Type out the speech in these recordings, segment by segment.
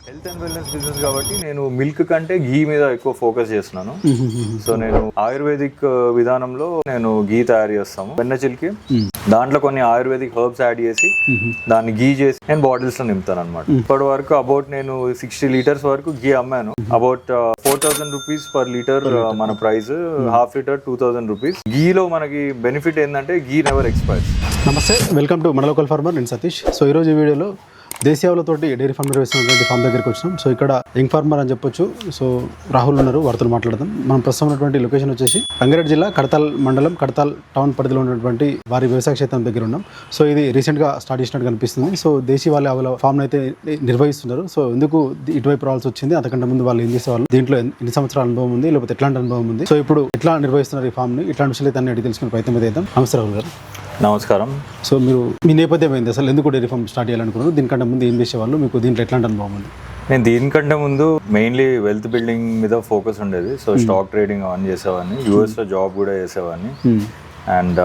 Health and wellness business కాబట్టి నేను milk కంటే ఘీ మీద ఎక్కువ ఫోకస్ చేస్తున్నాను. సో నేను ఆయుర్వేదిక్ విధానంలో నేను ఘీ తయారు చేస్తాము. వెన్న చిలికి దాంట్లో కొన్ని ఆయుర్వేదిక్ హర్బ్స్ యాడ్ చేసి దాన్ని ఘీ చేసి నేను బాటిల్స్ లో నింపుతాను అనమాట. ఇప్పటి వరకు అబౌట్ నేను 60 లీటర్స్ వరకు ఘీ అమ్మాను. అబౌట్ 4,000 రూపీస్ పర్ లీటర్ మన ప్రైస్, హాఫ్ లీటర్ 2,000 రూపీస్. ఘీలో మనకి బెనిఫిట్ ఏంటంటే ఘీ నెవర్ ఎక్స్పైర్స్. నమస్తే, వెల్కమ్ టు మన లోకల్ ఫార్మర్. నేను సతీష్. సో ఈరోజు ఈ వీడియోలో దేశీయావులతోటి డైరీ ఫార్మర్ వేసినటువంటి ఫామ్ దగ్గరికి వచ్చినాం. సో ఇక్కడ యంగ్ ఫార్మర్ అని చెప్పొచ్చు. సో రాహుల్ ఉన్నారు, వారితో మాట్లాడదాం. మనం ప్రస్తుతం ఉన్నటువంటి లొకేషన్ వచ్చేసి రంగారెడ్డి జిల్లా కడతాల్ మండలం, కడతాల్ టౌన్ పరిధిలో ఉన్నటువంటి వారి వ్యవసాయ క్షేత్రం దగ్గర ఉన్నాం. సో ఇది రీసెంట్గా స్టార్ట్ చేసినట్టు కనిపిస్తుంది. సో దేశీ వాళ్ళ ఫామ్ అయితే నిర్వహిస్తున్నారు. సో ఎందుకు ఇటువైపు రావాల్సి వచ్చింది, అంతకంటే ముందు వాళ్ళు ఏం చేసేవాళ్ళు, దీంట్లో ఎన్ని సంవత్సరాల అనుభవం ఉంది, లేకపోతే ఎట్లాంటి అనుభవం ఉంది, సో ఇప్పుడు ఎట్లా నిర్వహిస్తున్నారు ఈ ఫామ్ ని, ఇట్లాంటి విషయాలు అయితే అన్ని తెలుసుకునే ప్రయత్నం అయితే చేద్దాం. నమస్తే రాహుల్ గారు. నమస్కారం. సో మీరు మీ నేపథ్యం ఏంది, అసలు ఎందుకు డైరీ ఫామ్ స్టార్ట్ చేయాలనుకున్నారు, దీనికంటే ముందు ఏం చేసేవాళ్ళు, మీకు దీంట్లో ఎట్లాంటి అనుభవం ఉంది? నేను దీనికంటే ముందు మెయిన్లీ వెల్త్ బిల్డింగ్ మీద ఫోకస్ ఉండేది. సో స్టాక్ ట్రేడింగ్ ఆన్ చేసేవాడిని, యూఎస్ లో జాబ్ కూడా చేసేవాడిని, అండ్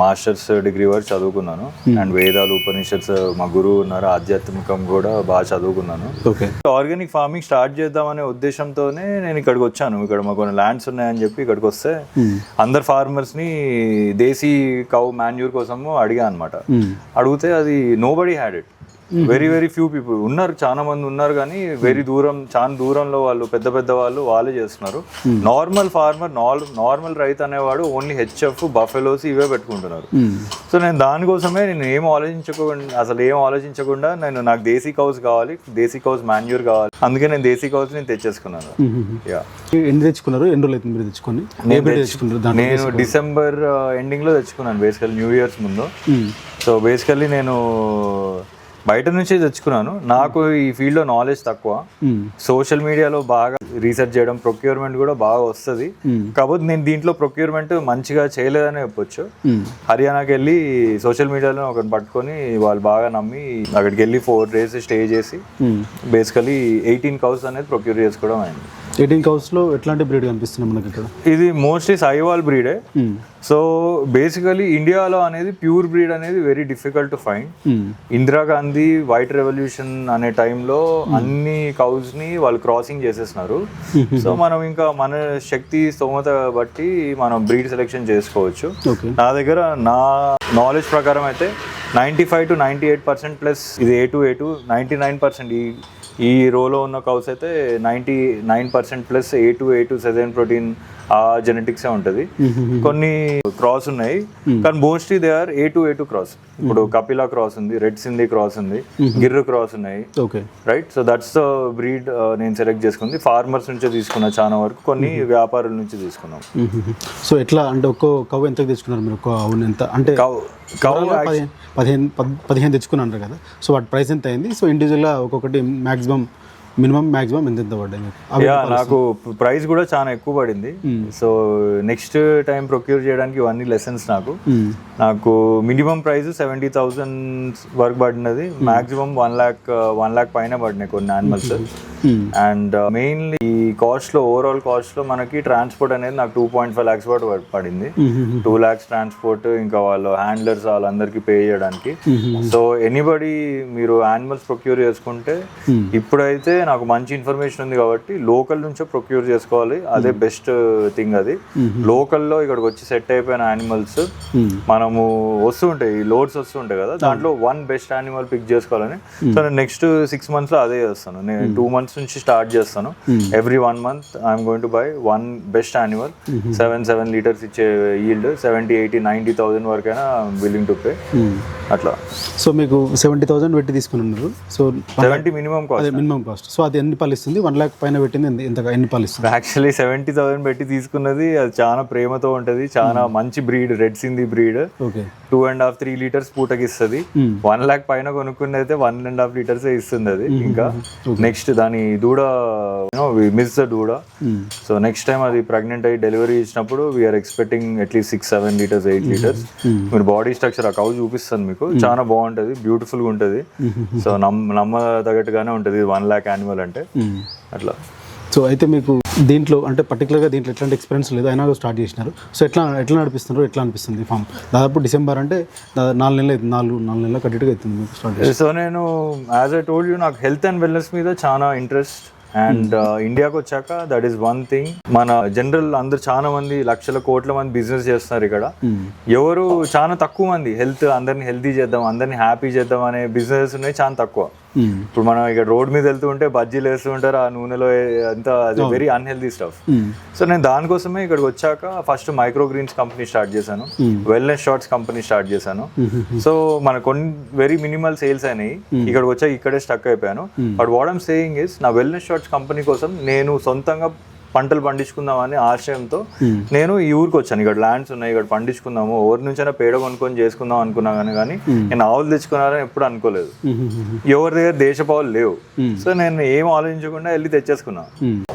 మాస్టర్స్ డిగ్రీ వరకు చదువుకున్నాను. అండ్ వేదాలు, ఉపనిషత్స్ మా గురువు ఉన్నారు, ఆధ్యాత్మికం కూడా బాగా చదువుకున్నాను. ఆర్గానిక్ ఫార్మింగ్ స్టార్ట్ చేద్దామనే ఉద్దేశంతోనే నేను ఇక్కడికి వచ్చాను. ఇక్కడ మాకు కొన్ని ల్యాండ్స్ ఉన్నాయని చెప్పి ఇక్కడికి వస్తే అందరు ఫార్మర్స్ ని దేశీ కౌ మాన్యూర్ కోసము అడిగా అనమాట. అడిగితే అది nobody had it. Very very few people ఉన్నారు, చాలా మంది ఉన్నారు, కానీ వెరీ చాలా దూరంలో వాళ్ళు పెద్ద పెద్ద వాళ్ళే చేస్తున్నారు. నార్మల్ ఫార్మర్, నార్మల్ రైతు అనేవాడు ఓన్లీ హెచ్ఎఫ్, బఫెలోస్ ఇవే పెట్టుకుంటున్నారు. సో నేను దానికోసమే నేను ఏం ఆలోచించకుండా నాకు దేశీ కౌస్ కావాలి, దేశీ కౌస్ మాన్యూర్ కావాలి. అందుకే నేను దేశీ కౌస్ నేను తెచ్చేసుకున్నాను. ఎన్ని తెచ్చుకున్నారు, ఎన్ని రోజులు అయితే మీరు తెచ్చుకొని? నేను డిసెంబర్ ఎండింగ్ లో తెచ్చుకున్నాను, బేసికల్లీ న్యూ ఇయర్స్ ముందు. సో బేసికల్లీ నేను బయట నుంచే తెచ్చుకున్నాను. నాకు ఈ ఫీల్డ్ లో నాలెడ్జ్ తక్కువ. సోషల్ మీడియాలో బాగా రీసెర్చ్ చేయడం, ప్రొక్యూర్మెంట్ కూడా బాగా వస్తుంది. కాకపోతే నేను దీంట్లో ప్రొక్యూర్మెంట్ మంచిగా చేయలేదని చెప్పొచ్చు. హర్యానాకి వెళ్ళి సోషల్ మీడియాలో ఒకటి పట్టుకొని వాళ్ళు బాగా నమ్మి అక్కడికి వెళ్ళి 4 days స్టే చేసి బేసికలీ 18 cows అనేది ప్రొక్యూర్ చేసుకోవడం అయింది. 18 cows లో ఎట్లాంటి బ్రీడ్ కనిపిస్తుంది మనకి ఇక్కడ? ఇది మోస్ట్లీ సైవాల్ బ్రీడే. సో బేసికలీ ఇండియాలో అనేది ప్యూర్ బ్రీడ్ అనేది very difficult to find. Indira Gandhi white revolution అనే టైంలో అన్ని కౌస్ ని వాళ్ళు క్రాసింగ్ చేసేస్తున్నారు. సో మనం ఇంకా మన శక్తి స్తోమత బట్టి మనం బ్రీడ్ సెలెక్షన్ చేసుకోవచ్చు. నా దగ్గర నా నాలెడ్జ్ ప్రకారం అయితే 95 to 98% ప్లస్ ఇది A2 99% ఈ రోలో ఉన్న కౌస్ అయితే 99% ప్లస్ A2 సెజైన్ ప్రోటీన్ ఆ జెనెటిక్సే ఉంటుంది. కొన్ని క్రాస్ ఉన్నాయి, కానీ mostly they are A2 cross. ఇప్పుడు కపిలా క్రాస్ ఉంది, రెడ్ సింధీ క్రాస్ ఉంది, గిర్రు క్రాస్ ఉన్నాయి. Right. So that's the breed నేను సెలెక్ట్ చేసుకుంది. ఫార్మర్స్ నుంచే తీసుకున్నా చాలా వరకు, కొన్ని వ్యాపారుల నుంచి తీసుకున్నాం. సో ఎట్లా అంటే ఒక్కో కవ్ ఎంత తెచ్చుకున్నారు మీరు? ఎంత అంటే 15 తెచ్చుకున్నారు కదా, సో వాటి ప్రైస్ ఎంత అయింది? సో ఇండివిజువల్గా ఒక్కొక్కటి మినిమం మ్యాక్సిమం ఎంత పడింది? నాకు ప్రైస్ కూడా చాలా ఎక్కువ పడింది. సో నెక్స్ట్ టైం ప్రొక్యూర్ చేయడానికి ఇవన్నీ లెసన్స్. నాకు మినిమం ప్రైస్ 70,000 వరకు పడినది, మాక్సిమం 1 lakh పైన పడినాయి కొన్ని యానిమల్స్. అండ్ మెయిన్లీ ఈ కాస్ట్ లో, ఓవరాల్ కాస్ట్ లో మనకి ట్రాన్స్పోర్ట్ అనేది నాకు 2.5 lakhs పడింది. 2 lakhs ట్రాన్స్పోర్ట్, ఇంకా వాళ్ళు హ్యాండ్లర్స్ వాళ్ళందరికీ పే చేయడానికి. సో ఎనీబడి మీరు యానిమల్స్ ప్రొక్యూర్ చేసుకుంటే, ఇప్పుడైతే నాకు మంచి ఇన్ఫర్మేషన్ ఉంది కాబట్టి లోకల్ నుంచో ప్రొక్యూర్ చేసుకోవాలి, అదే బెస్ట్ థింగ్. అది లోకల్లో ఇక్కడికి వచ్చి సెట్ అయిపోయిన యానిమల్స్ మనము వస్తుంటాయి, లోడ్స్ వస్తుంటాయి కదా, దాంట్లో 1 best యానిమల్ పిక్ చేసుకోవాలని. సో నేను నెక్స్ట్ 6 months లో అదే చేస్తాను. నేను 2 months నుంచి స్టార్ట్ చేస్తాను. Every 1 month I'm going to buy 1 best animal. 7 liters ఇచ్చే ఈల్డ్ 70, 80, 90,000 వరకైనా విల్లింగ్ టు పే అట్లా. సో మీకు 70,000 పెట్టి తీసుకున్నారు. So 70 minimum cost. సో అది ఎన్ని పాలు ఇస్తుంది? 1 lakh పైన పెట్టింది ఎన్ని పాలు ఇస్తుంది? యాక్చువల్లీ 70,000 పెట్టి తీసుకున్నది అది చాలా ప్రేమతో ఉంటది. చాలా మంచి breed, red Sindhi breed. 2.5-3 liters పూటకి ఇస్తుంది. 1 lakh పైన కొనుక్కున్నది అయితే 1.5 liters ఇస్తుంది అది. ఇంకా నెక్స్ట్ దాని దూడ మిస్ ద దూడ. సో నెక్స్ట్ టైం అది ప్రెగ్నెంట్ అయ్యి డెలివరీ ఇచ్చినప్పుడు we're expecting at least 6-7 liters, 8 liters. మీరు బాడీ స్ట్రక్చర్ ఆ కౌ చూపిస్తాను మీకు, చాలా బాగుంటది, బ్యూటిఫుల్ గా ఉంటది. సో నమ్మదగ్గట్టుగానే ఉంటది 1 lakh యానిమల్ అంటే అట్లా. సో అయితే మీకు దీంట్లో అంటే పర్టికులర్గా దీంట్లో ఎట్లాంటి ఎక్స్పీరియన్స్ లేదు అయినా స్టార్ట్ చేసినారు. సో ఎట్లా నడిపిస్తున్నారు, ఎట్లా అనిపిస్తుంది ఫామ్? దాదాపు డిసెంబర్ అంటే 4 నెలలు అవుతుంది, 4 నెలల కరెక్ట్గా అవుతుంది మీకు స్టార్ట్ చేసి. సో నేను యాజ్ ఐ టోల్డ్ యూ నాకు హెల్త్ అండ్ వెల్నెస్ మీద చాలా ఇంట్రెస్ట్. అండ్ ఇండియాకి వచ్చాక దట్ ఈస్ వన్ థింగ్. మన జనరల్ అందరు చాలా మంది లక్షల కోట్ల మంది బిజినెస్ చేస్తున్నారు ఇక్కడ. ఎవరు చాలా తక్కువ మంది అందరిని హెల్తీ చేద్దాం, అందరిని హ్యాపీ చేద్దాం అనే బిజినెస్ ఉన్నాయి, చాలా తక్కువ. ఇప్పుడు మనం ఇక్కడ రోడ్ మీద వెళ్తూ ఉంటే బజ్జీలు వేస్తూ ఉంటారు, ఆ నూనెలో అంతా అది వెరీ అన్హెల్దీ స్టఫ్. సో నేను దానికోసమే ఇక్కడికి వచ్చాక first micro greens company start చేశాను, వెల్నెస్ షార్ట్స్ కంపెనీ స్టార్ట్ చేశాను. సో మన కొన్ని వెరీ మినిమల్ సేల్స్ అయినాయి, ఇక్కడికి వచ్చాక ఇక్కడే స్టక్ అయిపోయాను. But what I'm saying is నా వెల్నెస్ షార్ట్స్ కంపెనీ కోసం నేను సొంతంగా పంటలు పండించుకుందామని ఆశయంతో నేను ఈ ఊరికి వచ్చాను. ఇక్కడ ల్యాండ్స్ ఉన్నాయి, ఇక్కడ పండించుకుందాము, ఎవరి నుంచైనా పేడ కొనుక్కొని చేసుకుందాం అనుకున్నాను. కానీ నేను ఆవులు తెచ్చుకున్నారని ఎప్పుడు అనుకోలేదు. ఎవరి దగ్గర దేశపావులు లేవు. సో నేను ఏం ఆలోచించకుండా వెళ్ళి తెచ్చేసుకున్నాను.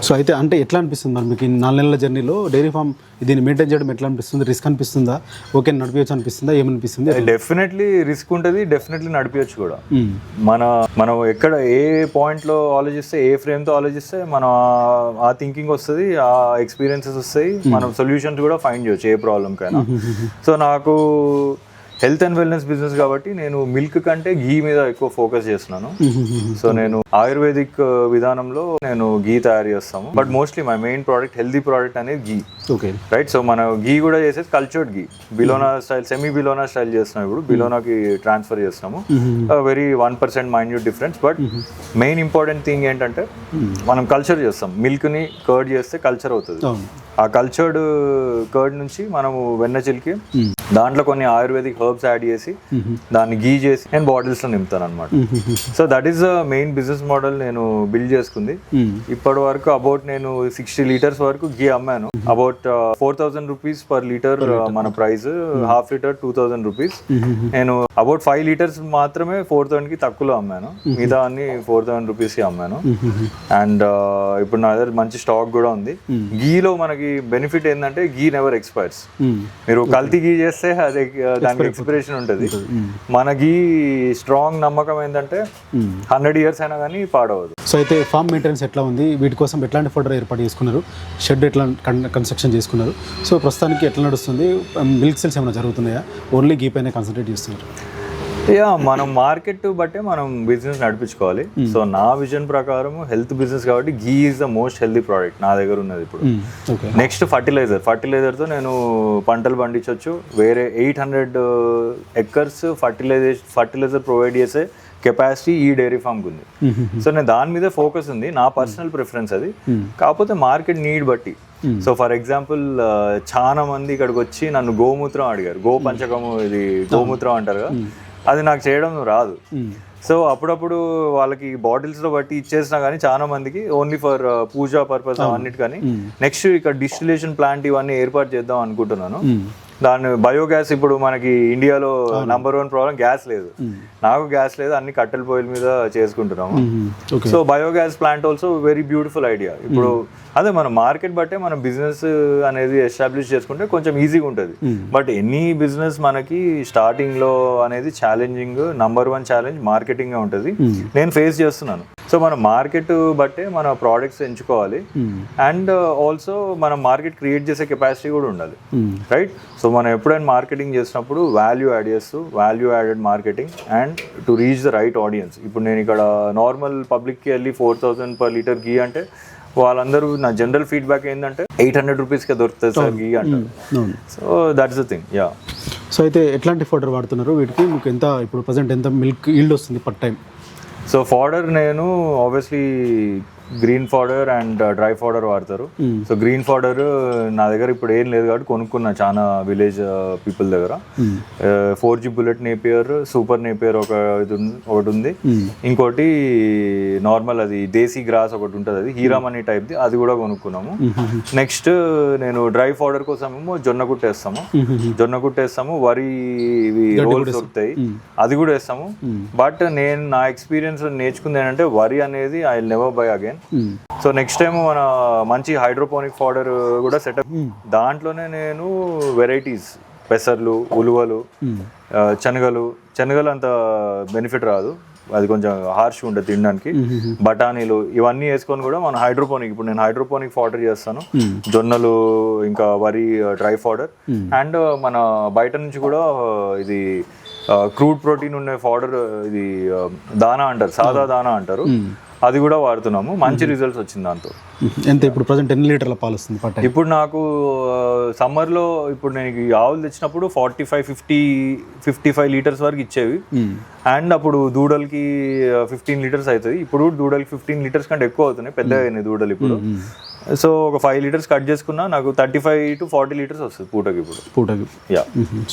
సో అయితే అంటే ఎట్లా అనిపిస్తుంది మరి మీకు 4 నెలల జర్నీలో డైరీ ఫామ్ దీన్ని మెయింటైన్ చేయడం ఎట్లా అనిపిస్తుంది? రిస్క్ అనిపిస్తుందా, ఓకే నడిపించచ్చు అనిపిస్తుందా, ఏమనిపిస్తుంది? డెఫినెట్లీ రిస్క్ ఉంటుంది, డెఫినెట్లీ నడిపించచ్చు కూడా. మనం ఎక్కడ ఏ పాయింట్ లో ఆలోచిస్తే, ఏ ఫ్రేమ్ తో ఆలోచిస్తే మనం ఆ థింకింగ్ వస్తుంది, ఆ ఎక్స్పీరియన్సెస్ వస్తాయి, మనం సొల్యూషన్స్ కూడా ఫైండ్ చేయొచ్చు ఏ ప్రాబ్లం కైనా. సో నాకు హెల్త్ అండ్ వెల్నెస్ బిజినెస్ కాబట్టి నేను మిల్క్ కంటే ఘీ మీద ఎక్కువ ఫోకస్ చేస్తున్నాను. సో నేను ఆయుర్వేదిక్ విధానంలో నేను ఘీ తయారు చేస్తాము. But mostly my main product healthy product అనేది ఘీ. Okay right. సో మన ఘీ కూడా చేసేది cultured ghee, bilona style, semi bilona style చేస్తున్నాం. ఇప్పుడు బిలోనాకి ట్రాన్స్ఫర్ చేస్తున్నాము. Very 1% minute difference. But main important thing ఏంటంటే మనం కల్చర్ చేస్తాం. మిల్క్ ని కర్డ్ చేస్తే కల్చర్ అవుతుంది. ఆ కల్చర్డ్ కర్డ్ నుంచి మనము వెన్న చిలికి దాంట్లో కొన్ని ఆయుర్వేదిక్ హర్బ్స్ యాడ్ చేసి దాన్ని గీ చేసి నేను బాటిల్స్ లో నింపుతాను అనమాట. So that is the main business model నేను బిల్డ్ చేసుకుంది. ఇప్పటి వరకు అబౌట్ నేను 60 లీటర్స్ వరకు గీ అమ్మాను. అబౌట్ 4,000 రూపీస్ పర్ లీటర్ మన ప్రైస్, హాఫ్ లీటర్ 2,000 రూపీస్. నేను అబౌట్ 5 లీటర్స్ మాత్రమే 4,000 కి తక్కువలో అమ్మాను, మిగతా అన్ని 4,000 రూపీస్ కి అమ్మాను. అండ్ ఇప్పుడు నా దగ్గర మంచి స్టాక్ కూడా ఉంది. గీలో మనకి బెనిఫిట్ ఏంటంటే గీ నెవర్ ఎక్స్పైర్స్. మీరు కల్తీ గీ చేస్తే అది దానికి ఎక్స్పిరేషన్ ఉంటుంది. మన గీ స్ట్రాంగ్ నమ్మకం ఏంటంటే 100 ఇయర్స్ అయినా కానీ పాడవదు. సో అయితే ఫామ్ మెయింటెనెన్స్ ఎట్లా ఉంది, వీటి కోసం ఎట్లాంటి ఫోటో ఏర్పాటు చేసుకున్నారు, షెడ్ ఎట్లా కన్స్ట్రక్షన్ చేసుకున్నారు, సో ప్రస్తుతానికి ఎట్లా నడుస్తుంది, మిల్క్ సేల్స్ ఏమైనా జరుగుతున్నాయా, ఓన్లీ గీ పైన కాన్సన్ట్రేట్ చేస్తున్నారు? మనం మార్కెట్ బట్టే మనం బిజినెస్ నడిపించుకోవాలి. సో నా విజన్ ప్రకారం హెల్త్ బిజినెస్ కాబట్టి ghee is the most healthy product నా దగ్గర ఉన్నది ఇప్పుడు. నెక్స్ట్ ఫర్టిలైజర్తో నేను పంటలు పండించవచ్చు. వేరే 800 ఎకర్స్ ఫర్టిలైజర్ ప్రొవైడ్ చేసే కెపాసిటీ ఈ డైరీ ఫామ్కి ఉంది. సో నేను దాని మీద ఫోకస్ ఉంది, నా పర్సనల్ ప్రిఫరెన్స్ అది. కాకపోతే మార్కెట్ నీడ్ బట్టి. సో ఫర్ ఎగ్జాంపుల్ చాలా మంది ఇక్కడికి వచ్చి నన్ను గోమూత్రం అడిగారు. గోపంచకము, ఇది గోమూత్రం అంటారు కదా, అది నాకు చేయడం రాదు. సో అప్పుడప్పుడు వాళ్ళకి బాటిల్స్లో బట్టి ఇచ్చేసినా కానీ చాలా మందికి ఓన్లీ ఫర్ పూజా పర్పస్ అన్నిటికని. నెక్స్ట్ ఇక్కడ డిస్టిలేషన్ ప్లాంట్ ఇవన్నీ ఏర్పాటు చేద్దాం అనుకుంటున్నాను. దాని బయోగ్యాస్ ఇప్పుడు మనకి ఇండియాలో #1 ప్రాబ్లం గ్యాస్ లేదు. నాకు గ్యాస్ లేదు, అన్ని కట్టెల పొయ్యిల మీద చేసుకుంటున్నాము. So biogas plant also very beautiful idea. ఇప్పుడు అదే మన మార్కెట్ బట్టే మనం బిజినెస్ అనేది ఎస్టాబ్లిష్ చేసుకుంటే కొంచెం ఈజీగా ఉంటుంది. బట్ ఎనీ బిజినెస్ మనకి స్టార్టింగ్ లో అనేది ఛాలెంజింగ్, #1 ఛాలెంజ్ మార్కెటింగ్ ఉంటుంది. నేను ఫేస్ చేస్తున్నాను. సో మన మార్కెట్ బట్టే మన ప్రోడక్ట్స్ ఎంచుకోవాలి. అండ్ ఆల్సో మనం మార్కెట్ క్రియేట్ చేసే కెపాసిటీ కూడా ఉండాలి, రైట్? సో మనం ఎప్పుడైనా మార్కెటింగ్ చేసినప్పుడు వాల్యూ యాడ్ చేస్తూ, value added marketing and to reach the right audience. ఇప్పుడు నేను ఇక్కడ నార్మల్ పబ్లిక్కి వెళ్ళి 4,000 పర్ లీటర్ గీ అంటే వాళ్ళందరూ నా జనరల్ ఫీడ్బ్యాక్ ఏంటంటే 800 రూపీస్కే దొరుకుతుంది సార్ గీ అంటారు. So that's the thing. Yeah. So అయితే ఎట్లాంటి ఫోడర్ వాడుతున్నారు వీటికి? మీకు ఎంత ఇప్పుడు ప్రజెంట్ ఎంత మిల్క్ ఈల్డ్ వస్తుంది పర్ టైం? సో ఫాడర్ నేను obviously green fodder and dry fodder వాడతారు. సో గ్రీన్ ఫాడర్ నా దగ్గర ఇప్పుడు ఏం లేదు కాబట్టి కొనుక్కున్నా చాలా విలేజ్ పీపుల్ దగ్గర. 4G bullet Napier, super Napier ఒకటి ఉంది. ఇంకోటి నార్మల్ అది దేశీ గ్రాస్ ఒకటి ఉంటుంది, అది హీరామణి టైప్ది, అది కూడా కొనుక్కున్నాము. నెక్స్ట్ నేను డ్రై ఫాడర్ కోసం జొన్న కుట్టేస్తాము, వరి రోల్స్ దొరుకుతాయి, అది కూడా వేస్తాము. బట్ నేను నా ఎక్స్పీరియన్స్ నేర్చుకుంది ఏంటంటే వరి అనేది I will never by again. So next time మన మంచి హైడ్రోపోనిక్ ఫాడర్ కూడా సెటప్, దాంట్లోనే నేను వెరైటీస్ పెసర్లు, ఉలువలు, శనగలు అంత బెనిఫిట్ రాదు. అది కొంచెం హార్ష్ ఉంటుంది తినడానికి. బఠానీలు ఇవన్నీ వేసుకొని కూడా మన హైడ్రోపోనిక్, ఇప్పుడు నేను హైడ్రోపోనిక్ ఫాడర్ చేస్తాను, జొన్నలు ఇంకా వరి డ్రై ఫాడర్, అండ్ మన బయట నుంచి కూడా ఇది క్రూడ్ ప్రోటీన్ ఉన్న ఫాడర్, ఇది దానా అంటారు, సాదా దానా అంటారు, అది కూడా వాడుతున్నాము. మంచి రిజల్ట్స్ వచ్చింది దాంతో. ఎంత ఇప్పుడు ప్రజెంట్ 10 లీటర్ల పాలు వస్తుంది పట్ట? ఇప్పుడు నాకు సమ్మర్లో ఇప్పుడు నేను ఈ ఆవులు తెచ్చినప్పుడు 45 లీటర్స్ వరకు ఇచ్చేవి, అండ్ అప్పుడు దూడలకి 15 లీటర్స్ అవుతుంది. ఇప్పుడు దూడలకి 15 లీటర్స్ కంటే ఎక్కువ అవుతున్నాయి, పెద్దగా అయినాయి దూడలు ఇప్పుడు. సో ఒక 5 లీటర్స్ కట్ చేసుకున్నా నాకు 35 to 40 లీటర్స్ వస్తుంది పూటకి ఇప్పుడు. యా.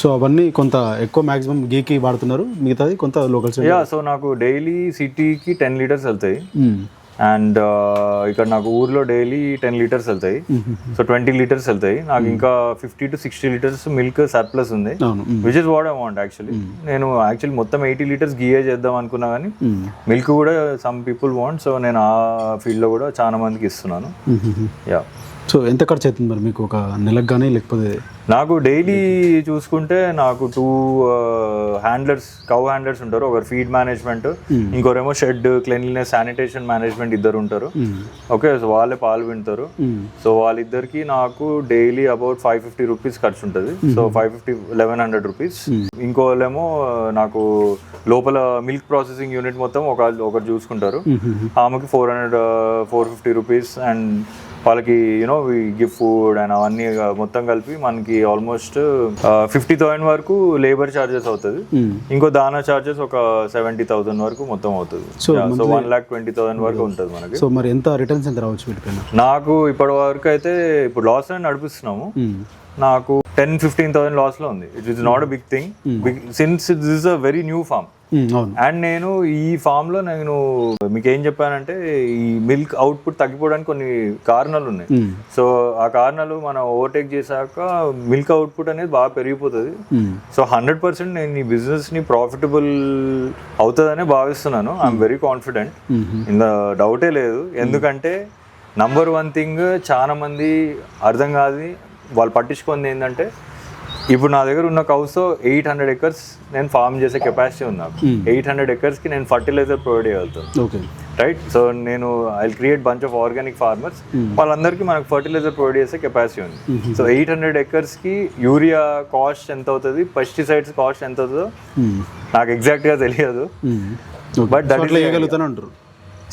సో అవన్నీ కొంత ఎక్కువ మాక్సిమం గీకి వాడుతున్నారు, మిగతాది కొంత లోకల్. యా. సో నాకు డైలీ సిటీకి 10 లీటర్స్ వెళ్తాయి, అండ్ ఇక్కడ నాకు ఊర్లో డైలీ 10 లీటర్స్ వెళ్తాయి. సో 20 లీటర్స్ వెళ్తాయి. నాకు ఇంకా 50 to 60 లీటర్స్ మిల్క్ సర్ప్లస్ ఉంది, which is what I want actually. నేను యాక్చువల్లీ మొత్తం 80 లీటర్స్ గీయే చేద్దాం అనుకున్నా, కానీ మిల్క్ కూడా సమ్ పీపుల్ వాంట్. సో నేను ఆ ఫీల్డ్లో కూడా చాలా మందికి ఇస్తున్నాను. యా. సో ఎంత ఖర్చు అవుతుంది మరి మీకు ఒక నెలకు కానీ, లేకపోతే? నాకు డైలీ చూసుకుంటే నాకు 2 హ్యాండ్లర్స్, కౌ హ్యాండ్లర్స్ ఉంటారు. ఒకరు ఫీడ్ మేనేజ్మెంట్, ఇంకోరేమో షెడ్ క్లీన్లీనెస్ శానిటేషన్ మేనేజ్మెంట్, ఇద్దరు ఉంటారు. ఓకే. సో వాళ్ళే పాలు పిండుతారు. సో వాళ్ళిద్దరికి నాకు డైలీ అబౌట్ 550 రూపీస్ ఖర్చు ఉంటుంది. So 1100 rupees. ఇంకోళ్ళేమో నాకు లోపల మిల్క్ ప్రాసెసింగ్ యూనిట్ మొత్తం ఒకరు చూసుకుంటారు, ఆమెకి 450 రూపీస్. అండ్ వాళ్ళకి యూనో గివ్ ఫుడ్ అండ్ అవన్నీ మొత్తం కలిపి మనకి ఆల్మోస్ట్ 50,000 వరకు లేబర్ చార్జెస్ అవుతుంది. ఇంకో దానా చార్జెస్ ఒక 70,000 వరకు మొత్తం అవుతుంది. సో 1,20,000 వరకు ఉంటుంది మనకి. సో మరి ఎంత రిటర్న్స్ ఎంత రావచ్చు వీటిపైన? నాకు ఇప్పటి వరకు అయితే ఇప్పుడు లాస్ అని నడిపిస్తున్నాము. నాకు 10-15,000 లాస్ లో ఉంది. It is not a big thing since it is a very new farm. And నేను ఈ ఫామ్ లో నేను మీకు ఏం చెప్పానంటే, ఈ మిల్క్ అవుట్పుట్ తగ్గిపోవడానికి కొన్ని కారణాలు ఉన్నాయి. సో ఆ కారణాలు మనం ఓవర్టేక్ చేశాక మిల్క్ అవుట్పుట్ అనేది బాగా పెరిగిపోతుంది. సో 100% నేను ఈ బిజినెస్ ని ప్రాఫిటబుల్ అవుతుందనే భావిస్తున్నాను. ఐఎమ్ వెరీ కాన్ఫిడెంట్, ఇందులో డౌటే లేదు. ఎందుకంటే నంబర్ 1 థింగ్ చాలా మంది అర్థం కాదు, వాళ్ళు పట్టించుకుంది ఏంటంటే, ఇప్పుడు నా దగ్గర ఉన్న కౌస్తో 800 acres నేను ఫార్మ్ చేసే కెపాసిటీ ఉంది నాకు. 800 acresకి నేను ఫర్టిలైజర్ ప్రొవైడ్ చేయగలుగుతాను, రైట్? సో నేను I create bunch of organic farmers, వాళ్ళందరికీ మనకు ఫర్టిలైజర్ ప్రొవైడ్ చేసే కెపాసిటీ ఉంది. సో 800 acresకి యూరియా కాస్ట్ ఎంత అవుతుంది, పెస్టిసైడ్స్ కాస్ట్ ఎంత అవుతుందో నాకు ఎగ్జాక్ట్గా తెలియదు, బట్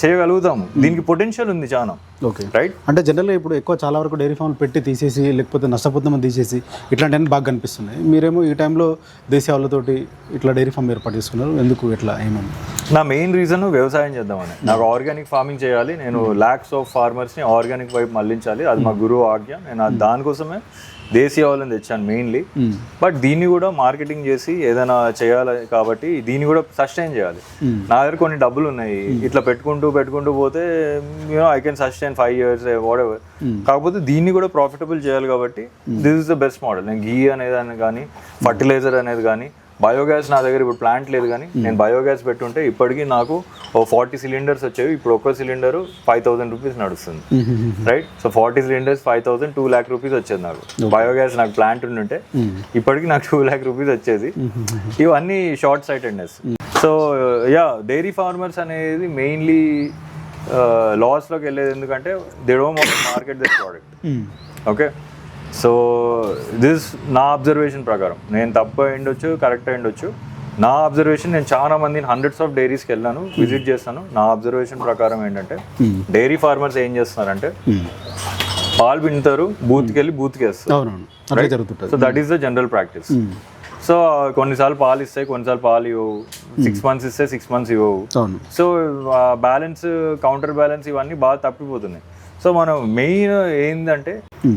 చేయగలుగుతాము. దీనికి పొటెన్షియల్ ఉంది చాలా. Okay, right. అంటే జనరల్గా ఇప్పుడు ఎక్కువ చాలా వరకు డైరీ ఫామ్లు పెట్టి తీసేసి, లేకపోతే నష్టపోతామని తీసేసి ఇట్లాంటివన్నీ బాగా కనిపిస్తున్నాయి. మీరేమో ఈ టైంలో దేశీయ వాళ్ళతోటి ఇట్లా డైరీ ఫామ్ ఏర్పాటు చేసుకున్నారు, ఎందుకు ఇట్లా ఏమని? నా మెయిన్ రీజన్ వ్యవసాయం చేద్దామని. నాకు ఆర్గానిక్ ఫార్మింగ్ చేయాలి, నేను ల్యాక్స్ ఆఫ్ ఫార్మర్స్ని ఆర్గానిక్ వైపు మళ్ళించాలి, అది మా గురువు ఆజ్ఞ. నేను దానికోసమే దేశీయ వాళ్ళని తెచ్చాను మెయిన్లీ. బట్ దీన్ని కూడా మార్కెటింగ్ చేసి ఏదైనా చేయాలి కాబట్టి దీన్ని కూడా సస్టైన్ చేయాలి. నా దగ్గర కొన్ని డబ్బులు ఉన్నాయి, ఇట్లా పెట్టుకుంటూ పోతే I can sustain 5 years what ever. కాకపోతే దీన్ని కూడా ప్రాఫిటబుల్ చేయాలి కాబట్టి this is the best model. నేను ఘీ అనేది కానీ, ఫర్టిలైజర్ అనేది కానీ, బయోగ్యాస్ నా దగ్గర ఇప్పుడు ప్లాంట్ లేదు, కానీ నేను బయోగ్యాస్ పెట్టుంటే ఇప్పటికీ నాకు 40 cylinders వచ్చేవి. ఇప్పుడు ఒక్క సిలిండర్ 5,000 రూపీస్ నడుస్తుంది, right? So 40 cylinders 5,000, 2 lakh rupees వచ్చేది నాకు. బయోగ్యాస్ నాకు ప్లాంట్ ఉంటే ఇప్పటికీ నాకు 2 lakh రూపీస్ వచ్చేది. ఇవన్నీ short sightedness. So yeah, dairy farmers అనేది మెయిన్లీ లాస్లోకి వెళ్ళేది ఎందుకంటే they don't want to market this product. Okay, so this నా అబ్జర్వేషన్ ప్రకారం, నేను తప్పు అయ్యుండొచ్చు, కరెక్ట్ అయ్యుండొచ్చు. నా అబ్జర్వేషన్, నేను చాలా మందిని హండ్రెడ్స్ ఆఫ్ డైరీస్కి వెళ్ళాను, విజిట్ చేస్తాను. నా అబ్జర్వేషన్ ప్రకారం ఏంటంటే డైరీ ఫార్మర్స్ ఏం చేస్తున్నారంటే పాలు పిండుతారు, బూత్కి వెళ్ళి బూత్కి వేస్తారు. So that is the general practice. So కొన్నిసార్లు పాలు ఇస్తాయి, కొన్నిసార్లు పాలు ఇవ్వవు. 6 months ఇస్తే 6 months ఇవ్వవు. సో బ్యాలెన్స్, కౌంటర్ బ్యాలెన్స్ ఇవన్నీ బాగా తప్పిపోతున్నాయి. సో మనం మెయిన్ ఏంటంటే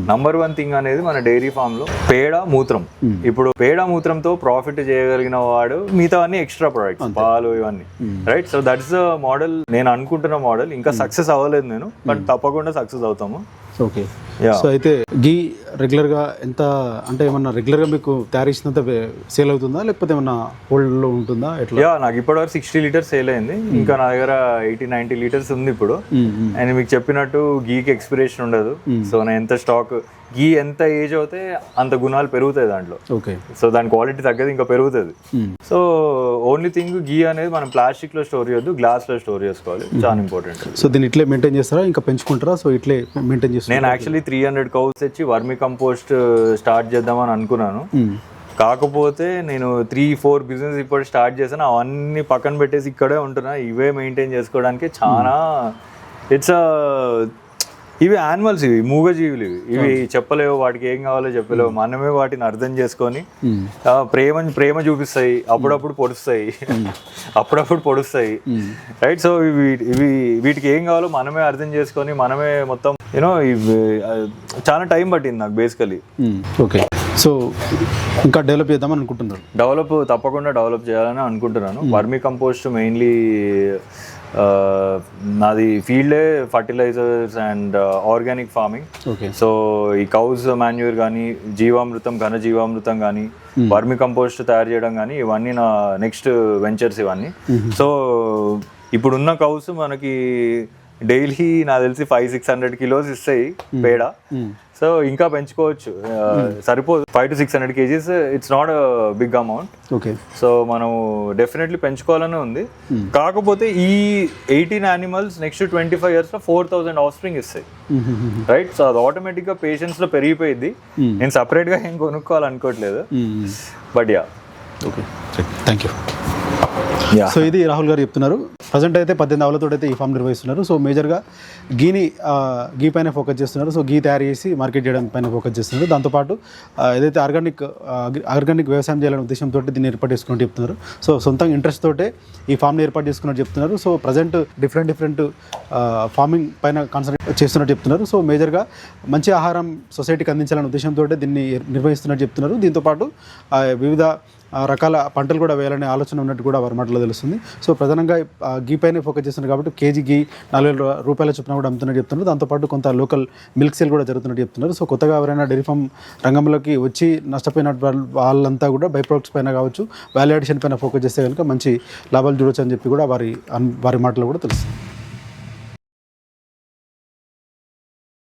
నంబర్ 1 థింగ్ అనేది మన డైరీ ఫామ్ లో పేడ, మూత్రం. ఇప్పుడు పేడ, మూత్రంతో ప్రాఫిట్ చేయగలిగిన వాడు మిగతా అన్ని ఎక్స్ట్రా ప్రొడక్ట్స్, పాలు ఇవన్నీ, right? So that's the model, నేను అనుకుంటున్న మోడల్. ఇంకా సక్సెస్ అవ్వలేదు నేను, బట్ తప్పకుండా సక్సెస్ అవుతాము. ఓకే, సో అయితే గీ రెగ్యులర్గా ఎంత, అంటే ఏమన్నా రెగ్యులర్గా మీకు తయారు చేసినంత సేల్ అవుతుందా, లేకపోతే ఏమన్నా హోల్డ్లో ఉంటుందా, ఎట్లా? యా, నాకు ఇప్పటివరకు 60 లీటర్స్ సేల్ అయింది. ఇంకా నా దగ్గర 80-90 లీటర్స్ ఉంది ఇప్పుడు. అండ్ మీకు చెప్పినట్టు గీకి ఎక్స్పిరేషన్ ఉండదు. సో నేను ఎంత స్టాక్ గీ ఎంత ఏజ్ అవుతే అంత గుణాలు పెరుగుతాయి దాంట్లో. ఓకే. సో దాని క్వాలిటీ తగ్గదు, ఇంకా పెరుగుతుంది. సో ఓన్లీ థింగ్ గీ అనేది మనం ప్లాస్టిక్లో స్టోర్ చేయొద్దు, గ్లాస్లో స్టోర్ చేసుకోవాలి, చాలా ఇంపార్టెంట్. సో దీన్ని ఇట్లే మెయింటైన్ చేస్తారా, ఇంకా పెంచుకుంటారా? సో ఇట్లే మెయింటైన్ చేస్తారా? నేను యాక్చువల్లీ 300 కౌస్ తెచ్చి వర్మి కంపోస్ట్ స్టార్ట్ చేద్దామని అనుకున్నాను. కాకపోతే నేను 3-4 బిజినెస్ ఇప్పుడు స్టార్ట్ చేశాను, అవన్నీ పక్కన పెట్టేసి ఇక్కడే ఉంటున్నా. ఇవే మెయింటైన్ చేసుకోవడానికి చాలా ఇట్స్ ఇవి యానిమల్స్, ఇవి మూగజీవులు, ఇవి చెప్పలేవు, వాటికి ఏం కావాలో చెప్పలేవు. మనమే వాటిని అర్థం చేసుకొని ప్రేమ చూపిస్తాయి, అప్పుడప్పుడు పొడుస్తాయి, అప్పుడప్పుడు పొడుస్తాయి, రైట్. సో వీటికి ఏం కావాలో మనమే అర్థం చేసుకొని మనమే మొత్తం యూనో ఇవి చాలా టైం పట్టింది నాకు బేసికలీ. ఓకే. సో ఇంకా డెవలప్ చేద్దామని అనుకుంటున్నారు? తప్పకుండా డెవలప్ చేయాలని అనుకుంటున్నాను. వర్మి కంపోస్ట్ మెయిన్లీ నాది ఫీల్డే fertilisers and organic farming. So ఈ కౌస్ మాన్యూర్ కానీ, జీవామృతం, ఘన జీవామృతం కానీ, వర్మి కంపోస్ట్ తయారు చేయడం కానీ, ఇవన్నీ నా నెక్స్ట్ వెంచర్స్ ఇవన్నీ. సో ఇప్పుడున్న కౌస్ మనకి డైలీ నాకు తెలిసి 500-600 కిలోస్ ఇస్తాయి పేడ. సో ఇంకా పెంచుకోవచ్చు, సరిపోదు. 500 to 600 kgs it's not big amount. Okay. So మనం డెఫినెట్లీ పెంచుకోవాలనే ఉంది. కాకపోతే ఈ 18 animals next 25 years 4000 offspring ఇస్తాయి, రైట్. సో అది ఆటోమేటిక్గా పేషెంట్స్లో పెరిగిపోయింది. నేను సపరేట్గా ఏం కొనుక్కోవాలనుకోవట్లేదు, but yeah. Okay, thank you. So ఇది రాహుల్ గారు చెప్తున్నారు. ప్రజెంట్ అయితే 18 ఆవులతో అయితే ఈ ఫామ్ నిర్వహిస్తున్నారు. సో మేజర్గా గీ పైన ఫోకస్ చేస్తున్నారు. సో గీ తయారు చేసి మార్కెట్ చేయడం పైన ఫోకస్ చేస్తున్నారు. దాంతోపాటు ఏదైతే ఆర్గానిక్ వ్యవసాయం చేయాలనే ఉద్దేశంతో దీన్ని ఏర్పాటు చేసుకున్నట్టు చెప్తున్నారు. సో సొంతంగా ఇంట్రెస్ట్ తోటే ఈ ఫామ్ని ఏర్పాటు చేసుకున్నట్టు చెప్తున్నారు. సో ప్రజెంట్ డిఫరెంట్ ఫార్మింగ్ పైన కాన్సన్ట్రేట్ చేస్తున్నట్టు చెప్తున్నారు. సో మేజర్గా మంచి ఆహారం సొసైటీకి అందించాలనే ఉద్దేశంతో దీన్ని నిర్వహిస్తున్నట్టు చెప్తున్నారు. దీంతోపాటు వివిధ రకాల పంటలు కూడా వేయాలనే ఆలోచన ఉన్నట్టు కూడా వారి మాటలో తెలుస్తుంది. సో ప్రధానంగా గీ పైనే ఫోకస్ చేస్తున్నారు కాబట్టి కేజీ గీ 4000 రూపాయల చొప్పున కూడా అమ్ముతున్నట్టు చెప్తున్నారు. దాంతోపాటు కొంత లోకల్ మిల్క్ సేల్ కూడా జరుగుతున్నట్టు చెప్తున్నారు. సో కొత్తగా ఎవరైనా డైరీ ఫామ్ రంగంలోకి వచ్చి నష్టపోయిన వాళ్ళంతా కూడా బై ప్రొడక్ట్స్ పైన కావచ్చు, వాల్యూ అడిషన్ పైన ఫోకస్ చేస్తే కనుక మంచి లాభాలు చూడొచ్చు అని చెప్పి కూడా వారి మాటలో కూడా తెలుస్తుంది.